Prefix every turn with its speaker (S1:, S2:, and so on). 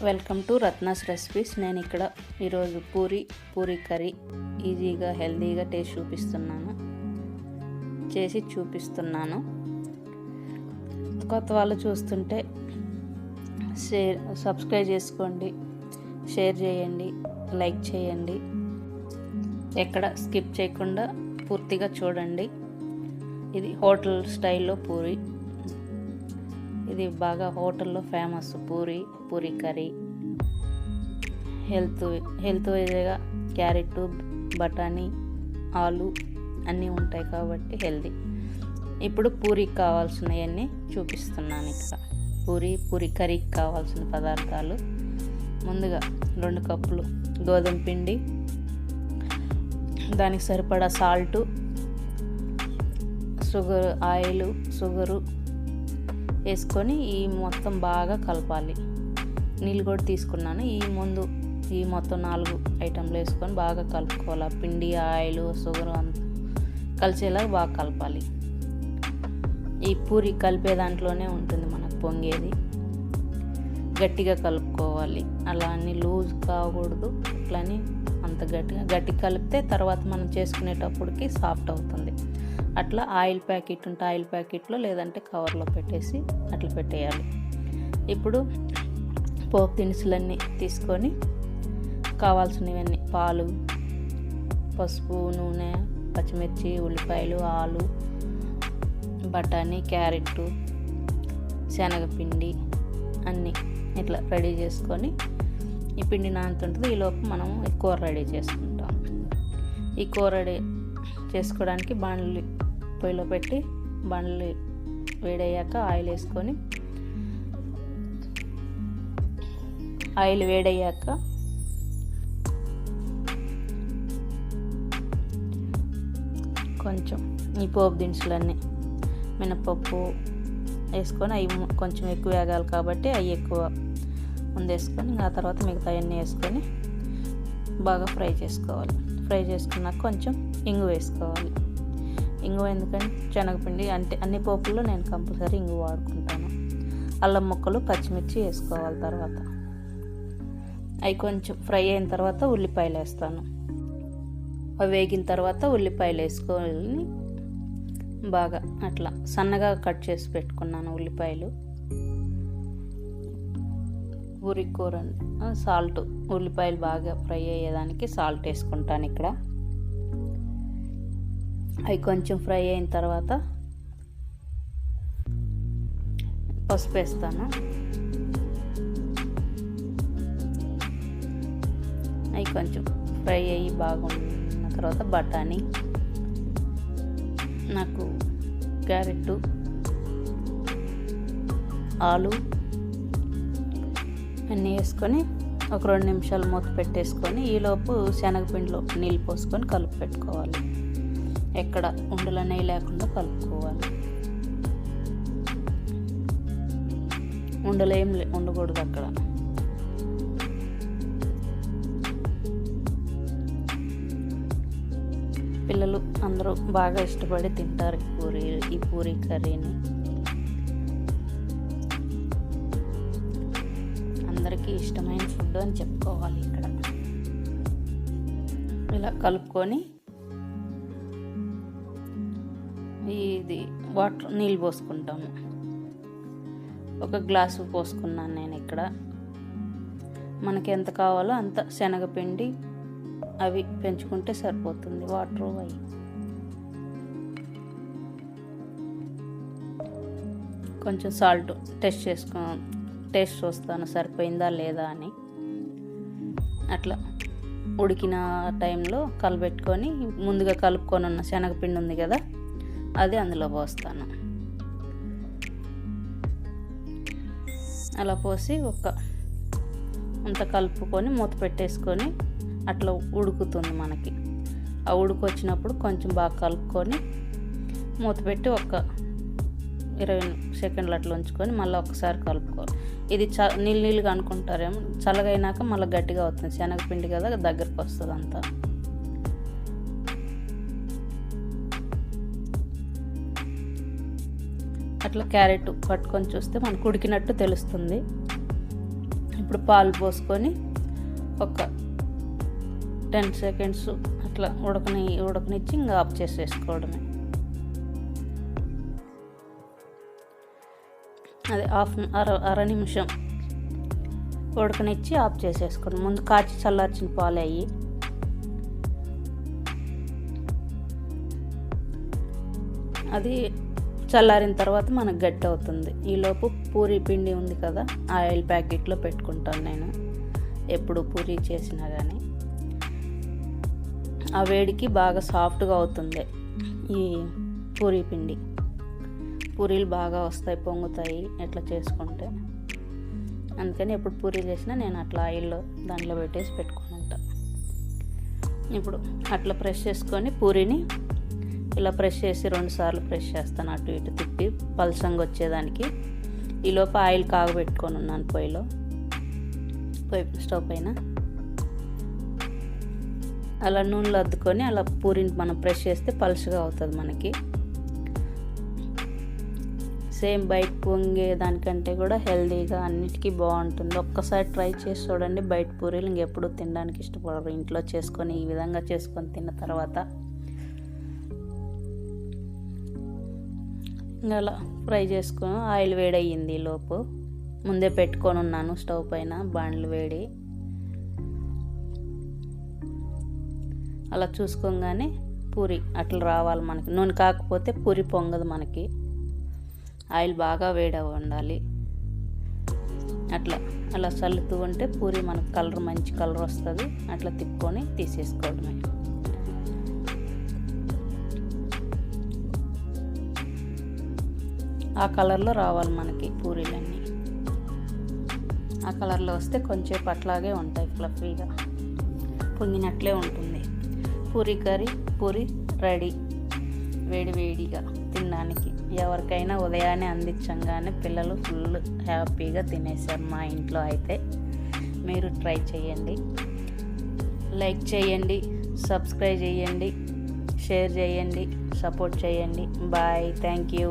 S1: Welcome to Ratna's recipes. నేను ఇక్కడ ఈరోజు పూరి కర్రీ ఈజీగా హెల్తీగా టేస్ట్ చేసి చూపిస్తున్నాను. కొత్త వాళ్ళు చూస్తుంటే సబ్స్క్రైబ్ చేసుకోండి, షేర్ చేయండి, లైక్ చేయండి. ఎక్కడ స్కిప్ చేయకుండా పూర్తిగా చూడండి. ఇది హోటల్ స్టైల్లో పూరి. ఇది బాగా హోటల్లో ఫేమస్ పూరి కర్రీ. హెల్త్ వైజ్గా క్యారెట్, బఠానీ, ఆలు అన్నీ ఉంటాయి కాబట్టి హెల్తీ. ఇప్పుడు పూరికి కావాల్సినవన్నీ చూపిస్తున్నాను. ఇక్కడ పూరి కర్రీకి కావాల్సిన పదార్థాలు: ముందుగా 2 కప్పులు గోధుమ పిండి, దానికి సరిపడా సాల్టు, షుగరు వేసుకొని ఈ మొత్తం బాగా కలపాలి. నీళ్ళు కూడా తీసుకున్నాను. ఈ మొత్తం 4 ఐటెంలు వేసుకొని బాగా కలుపుకోవాలి. పిండి, ఆయిల్, షుగర్ అంతా కలిసేలా బాగా కలపాలి. ఈ పూరి కలిపే దాంట్లోనే ఉంటుంది మనకు పొంగేది. గట్టిగా కలుపుకోవాలి. అలా అన్ని లూజ్ కాకూడదు. అట్లని అంత గట్టి కలిపితే తర్వాత మనం చేసుకునేటప్పటికి సాఫ్ట్ అవుతుంది. అట్లా ఆయిల్ ప్యాకెట్ ఉంటే ఆయిల్ ప్యాకెట్లో, లేదంటే కవర్లో పెట్టేసి అట్లా పెట్టేయాలి. ఇప్పుడు పోపు దినుసులన్నీ తీసుకొని కావాల్సినవన్నీ: పాలు, పసుపు, నూనె, పచ్చిమిర్చి, ఉల్లిపాయలు, ఆలు, బఠానీ, క్యారెట్, శనగపిండి అన్నీ ఇట్లా రెడీ చేసుకొని ఈ పిండి నానుతుంటుంది. ఈలోపు మనం ఈ కూర రెడీ చేసుకుంటాం. ఈ కూర రెడీ చేసుకోవడానికి బాండ్లి పొయ్యిలో పెట్టి బాండ్లి వేడయ్యాక ఆయిల్ వేసుకొని, ఆయిల్ వేడయ్యాక కొంచెం ఈ పోపు దినుసులన్నీ మినపప్పు వేసుకొని అవి కొంచెం ఎక్కువ వేగాలి కాబట్టి అవి ఎక్కువ ముందు వేసుకొని ఆ తర్వాత మిగతా అన్నీ వేసుకొని బాగా ఫ్రై చేసుకోవాలి. ఫ్రై చేసుకున్నాక కొంచెం ఇంగు వేసుకోవాలి. ఇంగు ఎందుకంటే శనగపిండి అంటే అన్ని పోపుల్లో నేను కంపల్సరీ ఇంగు వాడుకుంటాను. అల్లం ముక్కలు, పచ్చిమిర్చి వేసుకోవాలి. తర్వాత అవి కొంచెం ఫ్రై అయిన తర్వాత ఉల్లిపాయలు వేస్తాను. అవి వేగిన తర్వాత ఉల్లిపాయలు వేసుకొని బాగా అట్లా సన్నగా కట్ చేసి పెట్టుకున్నాను ఉల్లిపాయలు. పూరి కూర సాల్ట్, ఉల్లిపాయలు బాగా ఫ్రై అయ్యేదానికి సాల్ట్ వేసుకుంటాను. ఇక్కడ అవి కొంచెం ఫ్రై అయిన తర్వాత పసుపు వేస్తాను. అవి కొంచెం ఫ్రై అయ్యి బాగున్న తర్వాత బఠానీ, నాకు క్యారెట్, ఆలు అన్నీ వేసుకొని ఒక 2 నిమిషాలు మూత పెట్టేసుకొని ఈలోపు శనగపిండిలో నీళ్ళు పోసుకొని కలిపి పెట్టుకోవాలి. ఎక్కడ ఉండలు అనేవి లేకుండా కలుపుకోవాలి. ఉండలు ఏం ఉండకూడదు అక్కడ. పిల్లలు అందరూ బాగా ఇష్టపడి తింటారు ఈ పూరి కర్రీని. అందరికీ ఇష్టమైన ఫుడ్ అని చెప్పుకోవాలి. ఇక్కడ ఇలా కలుపుకొని ఇది నీళ్ళు పోసుకుంటాము. 1 గ్లాసు పోసుకున్నాను నేను ఇక్కడ. మనకి ఎంత కావాలో అంత శనగపిండి అవి పెంచుకుంటే సరిపోతుంది. వాటర్ అవి కొంచెం సాల్ట్ టేస్ట్ చూస్తాను సరిపోయిందా లేదా అని. అట్లా ఉడికిన టైంలో కలబెట్టుకొని ముందుగా కలుపుకొని ఉన్న శనగపిండి ఉంది కదా, అది అందులో పోస్తాను. అలా పోసి అంత కలుపుకొని మూత పెట్టేసుకొని అట్లా ఉడుకుతుంది మనకి. ఆ ఉడుకు వచ్చినప్పుడు కొంచెం బాగా కలుపుకొని మూత పెట్టి 20 సెకండ్లు అట్లా ఉంచుకొని మళ్ళీ ఒకసారి కలుపుకోవాలి. ఇది నీళ్ళుగా అనుకుంటారేమో, చల్లగైనాక మళ్ళీ గట్టిగా అవుతుంది. శనగపిండి కదా, దగ్గరకు వస్తుంది అంతా. అట్లా క్యారెట్ పట్టుకొని చూస్తే మనకు ఉడికినట్టు తెలుస్తుంది. ఇప్పుడు పాలు పోసుకొని ఒక 10 సెకండ్స్ అట్లా ఉడకనిచ్చి ఇంకా ఆఫ్ చేసేసుకోవడమే. అదే అర నిమిషం ఉడకనిచ్చి ఆఫ్ చేసేసుకోండి. ముందు కాచి చల్లార్చిన పాలు అయ్యి అది చల్లారిన తర్వాత మనకు గట్టి అవుతుంది. ఈలోపు పూరీ పిండి ఉంది కదా, ఆయిల్ ప్యాకెట్లో పెట్టుకుంటాను నేను ఎప్పుడు పూరీ చేసినా కానీ. ఆ వేడికి బాగా సాఫ్ట్గా అవుతుంది ఈ పూరీ పిండి. పూరీలు బాగా వస్తాయి, పొంగుతాయి ఎట్లా చేసుకుంటే. అందుకని ఎప్పుడు పూరీలు చేసినా నేను అట్లా ఆయిల్లో దాంట్లో పెట్టేసి పెట్టుకుని ఉంటాను. ఇప్పుడు అట్లా ప్రెస్ చేసుకొని పూరీని ఇలా ప్రెస్ చేసి 2 సార్లు ప్రెస్ చేస్తాను, అటు ఇటు తిప్పి పల్సంగా వచ్చేదానికి. ఈలోపు ఆయిల్ కాగబెట్టుకొని ఉన్నాను స్టవ్ పైన. అలా నూనెలో అద్దుకొని అలా పూరిని మనం ప్రెస్ చేస్తే పలుచగా అవుతుంది మనకి. సేమ్ బయట పొంగే దానికంటే కూడా హెల్తీగా అన్నిటికీ బాగుంటుంది. ఒక్కసారి ట్రై చేసి చూడండి. బయట పూరీలు ఇంకెప్పుడు తినడానికి ఇష్టపడరు. ఇంట్లో చేసుకొని ఈ విధంగా చేసుకొని తిన్న తర్వాత ఇంకా అలా ఫ్రై చేసుకొని ఆయిల్ వేడయ్యింది. లోపు ముందే పెట్టుకొని ఉన్నాను స్టవ్ పైన బాండ్లు వేడి. అలా చూసుకోగానే పూరి అట్లా రావాలి మనకి. నూనె కాకపోతే పూరి పొంగదు మనకి. ఆయిల్ బాగా వేడి ఉండాలి. అలా చల్లుతూ ఉంటే పూరి మనకు మంచి కలర్ వస్తుంది. అట్లా తిప్పుకొని తీసేసుకోవడమే. ఆ కలర్లో రావాలి మనకి పూరీలన్నీ. ఆ కలర్లో వస్తే కొంచెం అట్లాగే ఉంటాయి, ఫ్లఫీగా పొంగినట్లే ఉంటుంది. పూరీ కర్రీ పూరి రెడీ, వేడిగా తినడానికి. ఎవరికైనా ఉదయాన్నే అందించంగానే పిల్లలు ఫుల్ హ్యాపీగా తినేసారు మా ఇంట్లో అయితే. మీరు ట్రై చేయండి, లైక్ చేయండి, సబ్స్క్రైబ్ చేయండి, షేర్ చేయండి, సపోర్ట్ చేయండి. Bye, thank you.